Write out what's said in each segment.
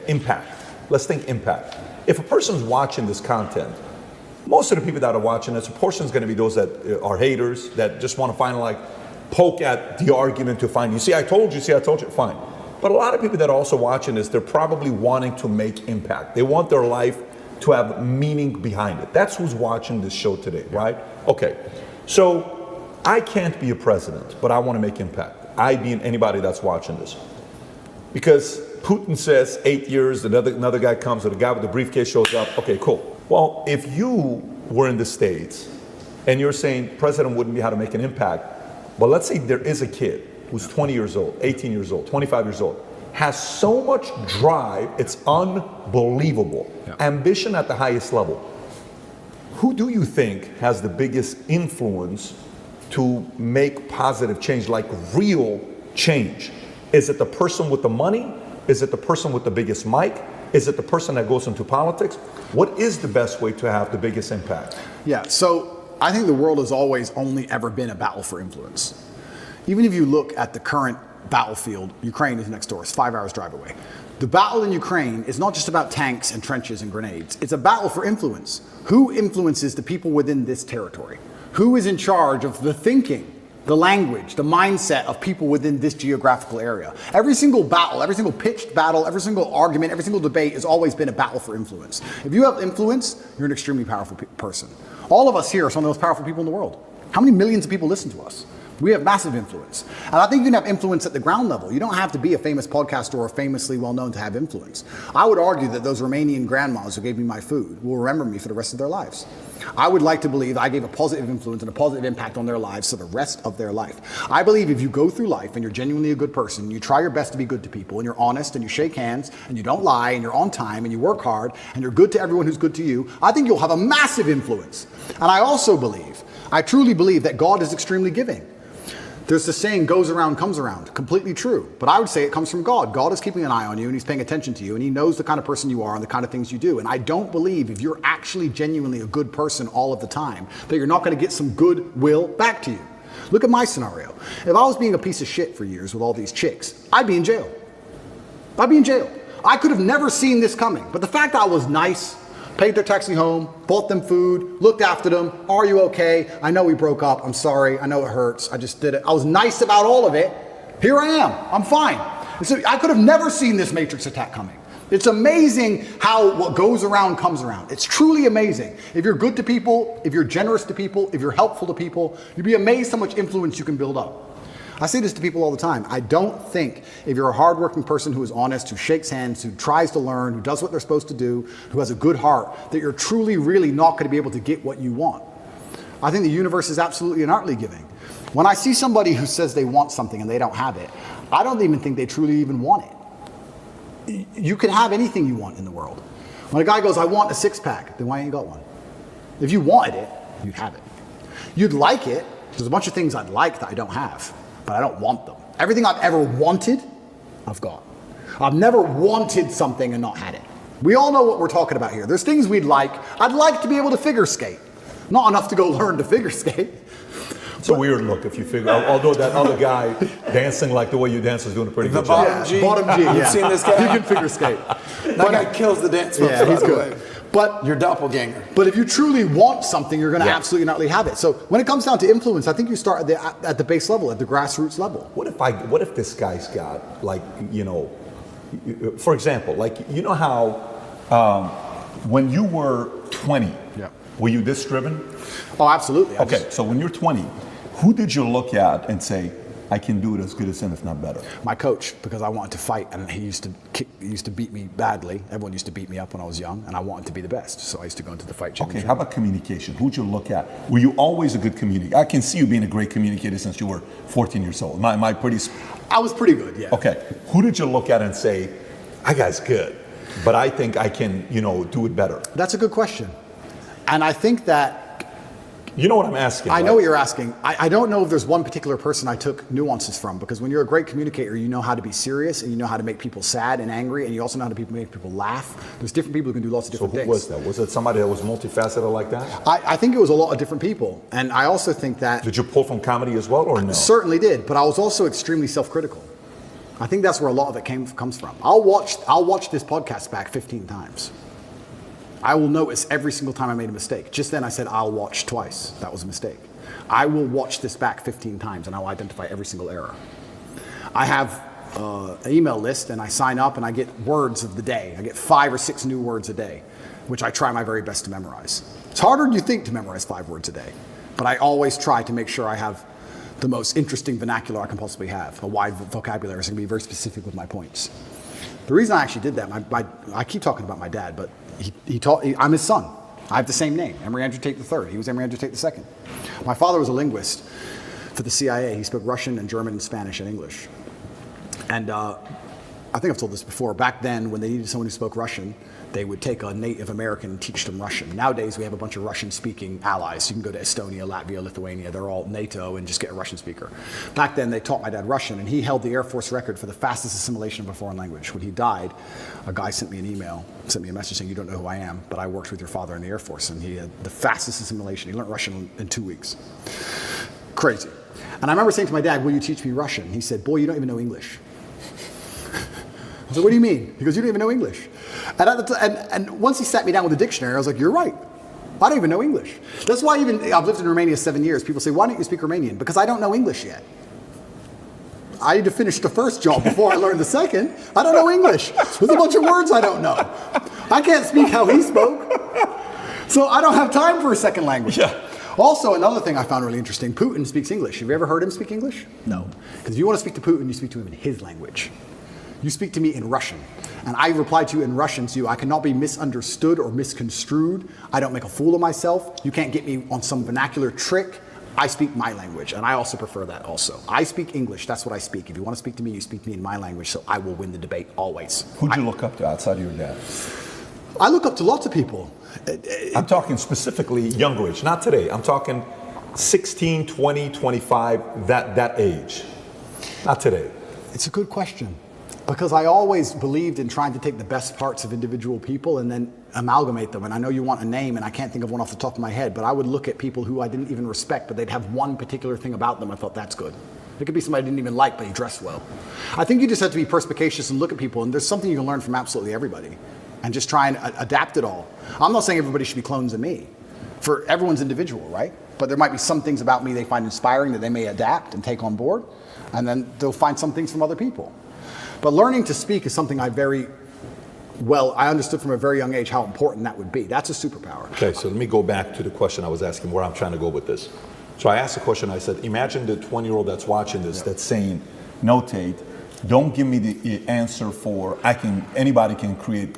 Impact. Let's think impact. If a person's watching this content, most of the people that are watching this, a portion is going to be those that are haters, that just want to find like poke at the argument to find, you see I told you, fine. But a lot of people that are also watching this, they're probably wanting to make impact. They want their life to have meaning behind it. That's who's watching this show today, right? Okay, so I can't be a president, but I want to make impact. I being anybody that's watching this. Because Putin says 8 years, another guy comes, or the guy with the briefcase shows up, okay, cool. Well, if you were in the States and you're saying president wouldn't be how to make an impact, but let's say there is a kid who's 20 years old, 18 years old, 25 years old, has so much drive, it's unbelievable. Yeah. Ambition at the highest level. Who do you think has the biggest influence to make positive change, like real change? Is it the person with the money? Is it the person with the biggest mic? Is it the person that goes into politics? What is the best way to have the biggest impact? Yeah, so I think the world has always only ever been a battle for influence. Even if you look at the current battlefield, Ukraine is next door, it's 5 hours drive away. The battle in Ukraine is not just about tanks and trenches and grenades. It's a battle for influence. Who influences the people within this territory? Who is in charge of the thinking, the language, the mindset of people within this geographical area? Every single battle, every single pitched battle, every single argument, every single debate has always been a battle for influence. If you have influence, you're an extremely powerful person. All of us here are some of the most powerful people in the world. How many millions of people listen to us? We have massive influence. And I think you can have influence at the ground level. You don't have to be a famous podcaster or famously well-known to have influence. I would argue that those Romanian grandmas who gave me my food will remember me for the rest of their lives. I would like to believe I gave a positive influence and a positive impact on their lives for the rest of their life. I believe if you go through life and you're genuinely a good person, you try your best to be good to people, and you're honest, and you shake hands, and you don't lie, and you're on time, and you work hard, and you're good to everyone who's good to you, I think you'll have a massive influence. And I also believe, I truly believe that God is extremely giving. There's the saying, goes around, comes around. Completely true. But I would say it comes from God. God is keeping an eye on you, and he's paying attention to you, and he knows the kind of person you are and the kind of things you do. And I don't believe if you're actually genuinely a good person all of the time, that you're not going to get some goodwill back to you. Look at my scenario. If I was being a piece of shit for years with all these chicks, I'd be in jail. I'd be in jail. I could have never seen this coming. But the fact that I was nice, paid their taxi home, bought them food, looked after them. Are you okay? I know we broke up. I'm sorry. I know it hurts. I just did it. I was nice about all of it. Here I am. I'm fine. So I could have never seen this Matrix attack coming. It's amazing how what goes around comes around. It's truly amazing. If you're good to people, if you're generous to people, if you're helpful to people, you'd be amazed how much influence you can build up. I say this to people all the time. I don't think if you're a hardworking person who is honest, who shakes hands, who tries to learn, who does what they're supposed to do, who has a good heart, that you're truly, really not going to be able to get what you want. I think the universe is absolutely and utterly giving. When I see somebody who says they want something and they don't have it, I don't even think they truly even want it. You can have anything you want in the world. When a guy goes, I want a six-pack, then why ain't you got one? If you wanted it, you'd have it. You'd like it. There's a bunch of things I'd like that I don't have. But I don't want them. Everything I've ever wanted, I've got. I've never wanted something and not had it. We all know what we're talking about here. There's things we'd like. I'd like to be able to figure skate. Not enough to go learn to figure skate. It's a weird look if you figure, although that other guy dancing like the way you dance is doing a pretty good job. Bottom G. Bottom G, yeah. You've seen this guy? He can figure skate. That guy kills the dance moves. Yeah, he's good. But your doppelganger. But if you truly want something, you're going to absolutely not have it. So when it comes down to influence, I think you start at the base level, at the grassroots level. What if this guy's got, like, you know, for example, like, you know how when you were 20, were you this driven? Oh, absolutely. Okay, so when you're 20, who did you look at and say, I can do it as good as him, if not better? My coach, because I wanted to fight, and he used to beat me badly. Everyone used to beat me up when I was young, and I wanted to be the best, so I used to go into the fight championship. Okay, how about communication? Who'd you look at? Were you always a good communicator? I can see you being a great communicator since you were 14 years old. I was pretty good, yeah. Okay, who did you look at and say, that guy's good, but I think I can, you know, do it better? That's a good question. And I think that you know what I'm asking. I know what you're asking. I don't know if there's one particular person I took nuances from, because when you're a great communicator, you know how to be serious, and you know how to make people sad and angry, and you also know how to make people laugh. There's different people who can do lots of different things. So who was that? Was it somebody that was multifaceted like that? I think it was a lot of different people. And I also think that... Did you pull from comedy as well, or no? Certainly did, but I was also extremely self-critical. I think that's where a lot of it comes from. I'll watch this podcast back 15 times. I will notice every single time I made a mistake. Just then I said I'll watch twice. That was a mistake. I will watch this back 15 times and I'll identify every single error. I have an email list and I sign up and I get words of the day. I get 5 or 6 new words a day, which I try my very best to memorize. It's harder than you think to memorize 5 words a day, but I always try to make sure I have the most interesting vernacular I can possibly have, a wide vocabulary, so I can be very specific with my points. The reason I actually did that, I keep talking about my dad, but I'm his son. I have the same name, Emory Andrew Tate III. He was Emory Andrew Tate II. My father was a linguist for the CIA. He spoke Russian and German and Spanish and English. And I think I've told this before. Back then, when they needed someone who spoke Russian, they would take a Native American and teach them Russian. Nowadays, we have a bunch of Russian-speaking allies. You can go to Estonia, Latvia, Lithuania. They're all NATO and just get a Russian speaker. Back then, they taught my dad Russian, and he held the Air Force record for the fastest assimilation of a foreign language. When he died, a guy sent me a message saying, "You don't know who I am, but I worked with your father in the Air Force," and he had the fastest assimilation. He learned Russian in 2 weeks. Crazy. And I remember saying to my dad, "Will you teach me Russian?" He said, "Boy, you don't even know English." I said, "What do you mean?" He goes, "You don't even know English." And once he sat me down with a dictionary, I was like, "You're right. I don't even know English." That's why I've lived in Romania 7 years. People say, "Why don't you speak Romanian?" Because I don't know English yet. I need to finish the first job before I learn the second. I don't know English. There's a bunch of words I don't know. I can't speak how he spoke. So I don't have time for a second language. Yeah. Also, another thing I found really interesting, Putin speaks English. Have you ever heard him speak English? No. Because if you want to speak to Putin, you speak to him in his language. You speak to me in Russian, and I reply to you in Russian, so I cannot be misunderstood or misconstrued. I don't make a fool of myself. You can't get me on some vernacular trick. I speak my language, and I also prefer that also. I speak English, that's what I speak. If you want to speak to me, you speak to me in my language, so I will win the debate always. Who'd you look up to outside of your dad? I look up to lots of people. I'm talking specifically younger age, not today. I'm talking 16, 20, 25, that age. Not today. It's a good question. Because I always believed in trying to take the best parts of individual people and then amalgamate them. And I know you want a name, and I can't think of one off the top of my head, but I would look at people who I didn't even respect, but they'd have one particular thing about them I thought, that's good. It could be somebody I didn't even like, but he dressed well. I think you just have to be perspicacious and look at people, and there's something you can learn from absolutely everybody, and just try and adapt it all. I'm not saying everybody should be clones of me. For everyone's individual, right? But there might be some things about me they find inspiring that they may adapt and take on board, and then they'll find some things from other people. But learning to speak is something I understood from a very young age how important that would be. That's a superpower. Okay, so let me go back to the question I was asking, where I'm trying to go with this. So I asked the question, I said, imagine the 20-year-old that's watching this, that's saying, "No, Tate, don't give me the answer for anybody can create,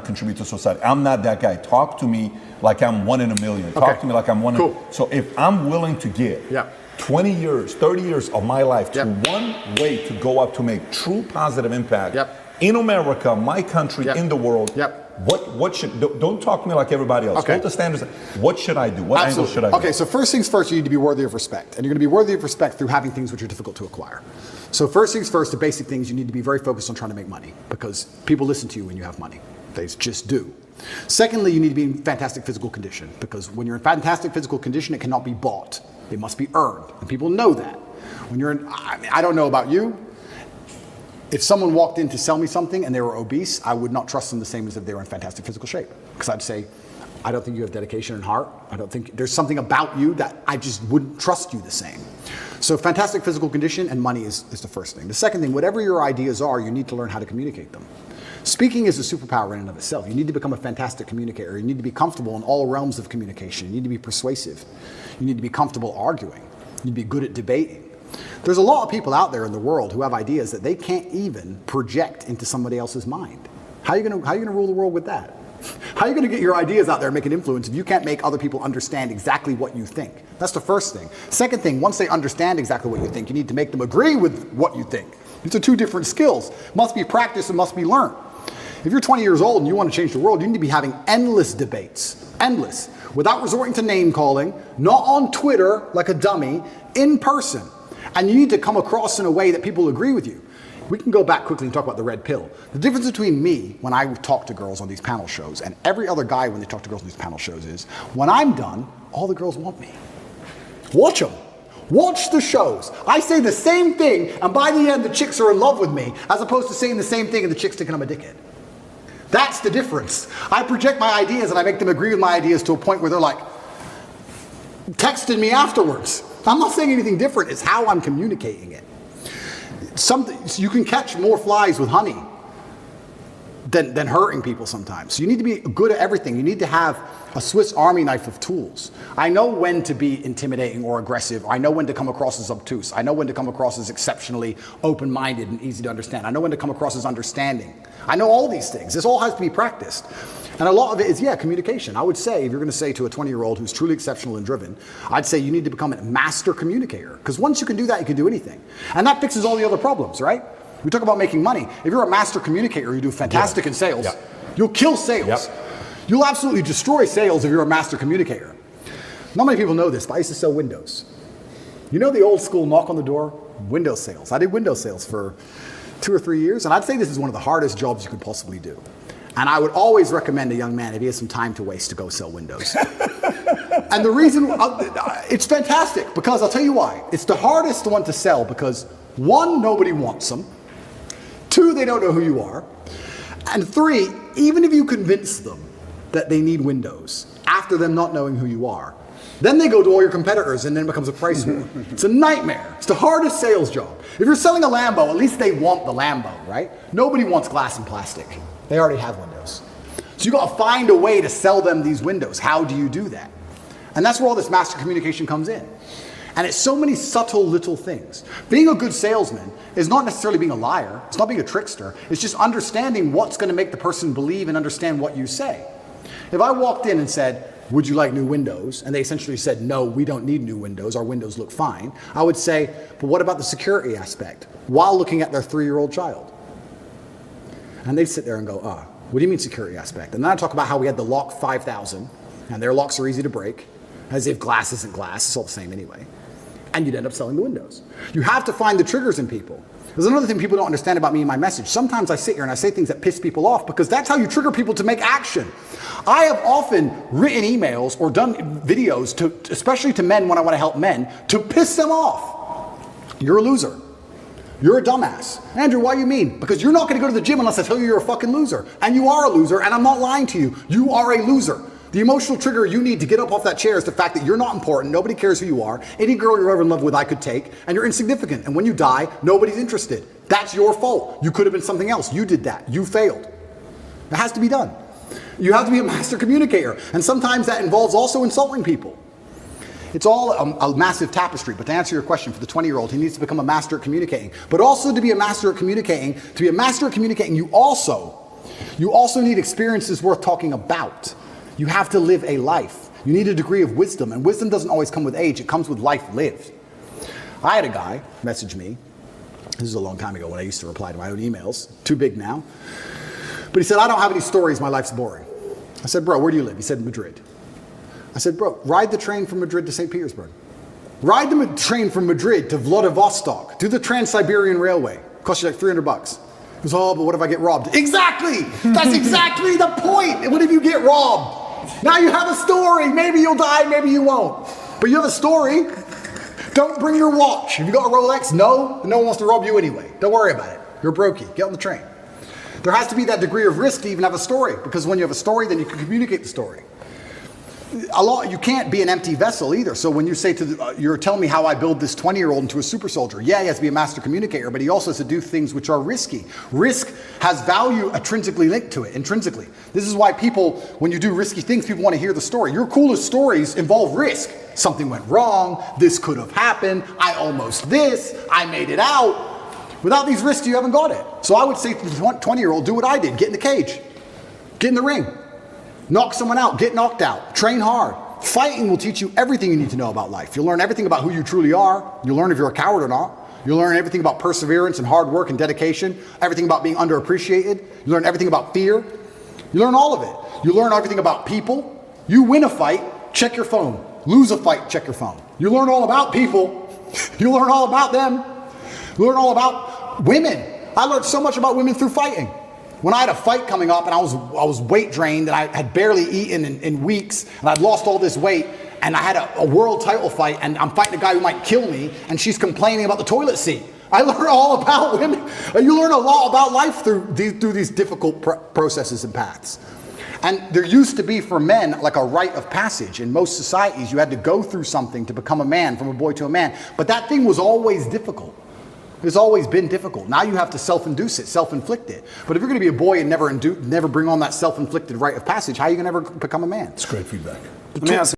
contribute to society. I'm not that guy. Talk to me like I'm 1 in a million. Talk to me like I'm one in. So if I'm willing to give 20 years, 30 years of my life to one way to go up to make true positive impact in America, my country, in the world, what should, don't talk to me like everybody else. Hold the standards. What should I do? What angle should I go? Okay, so first things first, you need to be worthy of respect. And you're going to be worthy of respect through having things which are difficult to acquire. So first things first, the basic things, you need to be very focused on trying to make money, because people listen to you when you have money. They just do. Secondly, you need to be in fantastic physical condition, because when you're in fantastic physical condition, it cannot be bought. It must be earned, and people know that. When you're in, I don't know about you, if someone walked in to sell me something and they were obese, I would not trust them the same as if they were in fantastic physical shape. Because I'd say, I don't think you have dedication and heart. I don't think there's something about you that I just wouldn't trust you the same. So fantastic physical condition and money is the first thing. The second thing, whatever your ideas are, you need to learn how to communicate them. Speaking is a superpower in and of itself. You need to become a fantastic communicator. You need to be comfortable in all realms of communication. You need to be persuasive. You need to be comfortable arguing. You need to be good at debating. There's a lot of people out there in the world who have ideas that they can't even project into somebody else's mind. How are you going to rule the world with that? How are you going to get your ideas out there and make an influence if you can't make other people understand exactly what you think? That's the first thing. Second thing, once they understand exactly what you think, you need to make them agree with what you think. These are two different skills. Must be practiced and must be learned. If you're 20 years old and you want to change the world, you need to be having endless debates. Endless. Without resorting to name calling, not on Twitter like a dummy, in person. And you need to come across in a way that people agree with you. We can go back quickly and talk about the red pill. The difference between me when I talk to girls on these panel shows and every other guy when they talk to girls on these panel shows is, when I'm done, all the girls want me. Watch them. Watch the shows. I say the same thing, and by the end, the chicks are in love with me, as opposed to saying the same thing and the chicks thinking I'm a dickhead. That's the difference. I project my ideas and I make them agree with my ideas to a point where they're like, texting me afterwards. I'm not saying anything different. It's how I'm communicating it. You can catch more flies with honey than hurting people sometimes. So you need to be good at everything. You need to have a Swiss Army knife of tools. I know when to be intimidating or aggressive. I know when to come across as obtuse. I know when to come across as exceptionally open-minded and easy to understand. I know when to come across as understanding. I know all these things. This all has to be practiced. And a lot of it is, communication. I would say, if you're going to say to a 20-year-old who's truly exceptional and driven, I'd say you need to become a master communicator. Because once you can do that, you can do anything. And that fixes all the other problems, right? We talk about making money. If you're a master communicator, you do fantastic in sales, you'll kill sales. You'll absolutely destroy sales if you're a master communicator. Not many people know this, but I used to sell windows. You know the old school knock on the door? Window sales. I did window sales for 2 or 3 years, and I'd say this is one of the hardest jobs you could possibly do. And I would always recommend a young man, if he has some time to waste, to go sell windows. And the reason, it's fantastic, because I'll tell you why. It's the hardest one to sell because, 1, nobody wants them. 2, they don't know who you are. And 3, even if you convince them that they need windows, after them not knowing who you are, then they go to all your competitors and then it becomes a price war. It's a nightmare. It's the hardest sales job. If you're selling a Lambo, at least they want the Lambo, right? Nobody wants glass and plastic. They already have windows. So you gotta find a way to sell them these windows. How do you do that? And that's where all this master communication comes in. And it's so many subtle little things. Being a good salesman is not necessarily being a liar. It's not being a trickster. It's just understanding what's going to make the person believe and understand what you say. If I walked in and said, would you like new windows? And they essentially said, no, we don't need new windows. Our windows look fine. I would say, but what about the security aspect? While looking at their 3-year-old child. And they'd sit there and go, what do you mean security aspect? And then I talk about how we had the lock 5000, and their locks are easy to break, as if glass isn't glass. It's all the same anyway. And you'd end up selling the windows. You have to find the triggers in people. There's another thing people don't understand about me and my message. Sometimes I sit here and I say things that piss people off because that's how you trigger people to make action. I have often written emails or done videos, especially to men when I want to help men, to piss them off. You're a loser. You're a dumbass. Andrew, why do you mean? Because you're not going to go to the gym unless I tell you you're a fucking loser. And you are a loser, and I'm not lying to you. You are a loser. The emotional trigger you need to get up off that chair is the fact that you're not important, nobody cares who you are, any girl you're ever in love with I could take, and you're insignificant, and when you die, nobody's interested. That's your fault. You could have been something else. You did that. You failed. It has to be done. You have to be a master communicator, and sometimes that involves also insulting people. It's all a massive tapestry, but to answer your question, for the 20-year-old, he needs to become a master at communicating. But also to be a master at communicating, you also need experiences worth talking about. You have to live a life. You need a degree of wisdom, and wisdom doesn't always come with age, it comes with life lived. I had a guy message me, this is a long time ago when I used to reply to my own emails, too big now, but he said, I don't have any stories, my life's boring. I said, bro, where do you live? He said, Madrid. I said, bro, ride the train from Madrid to St. Petersburg. Ride the train from Madrid to Vladivostok, do the Trans-Siberian Railway, cost you like $300. He goes, oh, but what if I get robbed? Exactly! That's exactly the point! What if you get robbed? Now you have a story. Maybe you'll die, maybe you won't. But you have a story. Don't bring your watch. Have you got a Rolex? No one wants to rob you anyway. Don't worry about it. You're brokey. Get on the train. There has to be that degree of risk to even have a story, because when you have a story, then you can communicate the story. You can't be an empty vessel either. So when you say you're telling me how I build this 20-year-old into a super soldier, yeah, he has to be a master communicator, but he also has to do things which are risky. Risk has value intrinsically linked to it, intrinsically. This is why people, when you do risky things, people want to hear the story. Your coolest stories involve risk. Something went wrong, this could have happened, I almost this, I made it out. Without these risks, you haven't got it. So I would say to the 20-year-old, do what I did, get in the cage, get in the ring. Knock someone out, get knocked out, train hard. Fighting will teach you everything you need to know about life. You'll learn everything about who you truly are. You'll learn if you're a coward or not. You'll learn everything about perseverance and hard work and dedication, everything about being underappreciated. You learn everything about fear. You learn all of it. You learn everything about people. You win a fight, check your phone. Lose a fight, check your phone. You learn all about people. You learn all about them. You learn all about women. I learned so much about women through fighting. When I had a fight coming up and I was weight drained and I had barely eaten in weeks and I'd lost all this weight and I had a world title fight, and I'm fighting a guy who might kill me, and she's complaining about the toilet seat. I learned all about women. You learn a lot about life through these difficult processes and paths. And there used to be for men like a rite of passage. In most societies, you had to go through something to become a man, from a boy to a man. But that thing was always difficult. It's always been difficult. Now you have to self-induce it, self-inflict it. But if you're going to be a boy and never bring on that self-inflicted rite of passage, how are you going to ever become a man? It's great feedback. Let me ask